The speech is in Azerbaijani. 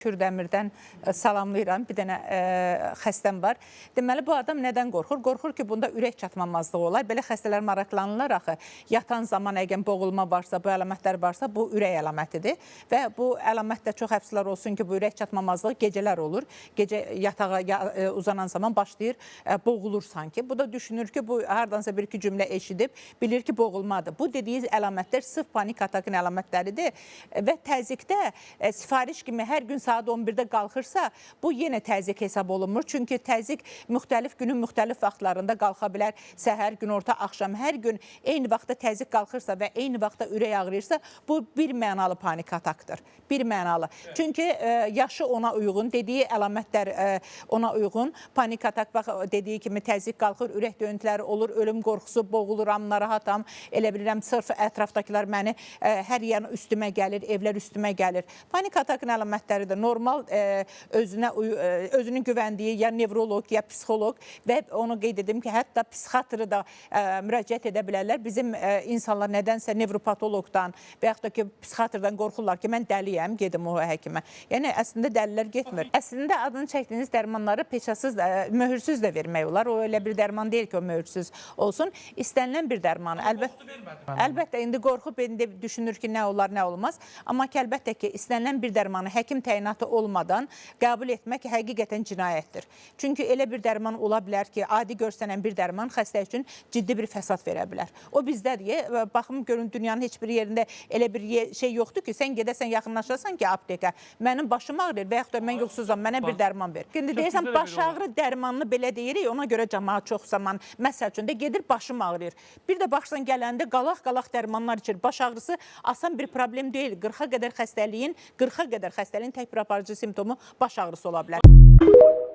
Kürdəmirdən salamlayıram. Bir dənə xəstəm var. Deməli, bu adam nədən qorxur? Qorxur ki, bunda ürək çatmamazlığı olar. Belə xəstələr maraqlanırlar axı. Yatan zaman əgər boğulma varsa, bu əlamətlər varsa, bu ürək əlamətidir. Və bu əlamətdə çox əfsuslar olsun ki, bu ürək çatmamazlığı gecələr olur. Gecə yatağa uzanan zaman başlayır, boğulur sanki. Bu da düşünür ki, bu hardansa bir-iki cümlə eşidib, bilir ki, boğulmadır. Bu dediyi əlamətlər sırf panik atakın əlamətləridir. Və təzyiqdə sifariş kimi hər gün saat 11-də qalxırsa, bu yenə təzyiq hesab olunmur. Çünki təzyiq müxtəlif günün müxtəlif vaxtlarında qalxa bilər. Səhər, günorta, axşam, hər gün eyni vaxtda təzyiq qalxırsa və eyni vaxtda ürək ağrıyırsa, bu bir mənalı panik atakdır. Bir mənalı. Çünki yaşı ona uyğun, dediyi əlamətlər ona uyğun. Panik atak, bax, dediyi kimi təzyiq qalxır, ürək döyüntüləri olur, ölüm qorxusu, boğuluram, narahatam, elə bilirəm, sırf ətrafdakılar məni hər yan üstümə gəlir, evlər üstümə gəlir. Panik atakın əlamətləri də normal özünün güvəndiyi ya nevroloq, ya psixoloq və onu qeyd edim ki, hətta psixiatrı da müraciət edə bilərlər. Bizim insanlar nədənsə nevropatoloqdan və yaxud da ki, psixiatrdan qorxurlar ki, mən dəliyəm, gedim o həkimə. Yəni, əslində dəlilər getmir. Əslində, adını çəkdiyiniz dərmanları peçasız, möhürsüz də vermək olar. O elə bir dərman deyil ki, o möhürsüz olsun. İstənilən bir dərmanı. Əlbəttə, indi qorxub, indi düşünür ki, nə olar, nə olmaz. Amma ki, əlbəttə ki, istənilən bir dərmanı həkim təyinatı olmadan qəbul etmək həqiqətən cinayətdir. Çünki elə bir dərman ola bilər ki, adi görsənən bir dərman xəstə üçün ciddi bir fəsad verə bilər. O bizdədir. Baxım, görün, dünyanın heç bir yerində elə bir şey yoxdur ki, sən gedəsən, yaxınlaşasan ki, aptekə, mənim başım ağrıyır və yaxud da mən yoxsuzam, mənə bir dərman ver. İndi deyirsən, baş ağrı dərmanını belə deyirik, ona görə cəmaat çox zaman, məsəl üçün də gedir, başım ağrıyır. Bir də başdan gələndə qalaq-qalaq dərmanlar içir. Baş ağrısı asan bir problem deyil. 40-a qədər xəstəliyin tək bir aparıcı simptomu baş ağrısı ola bilər.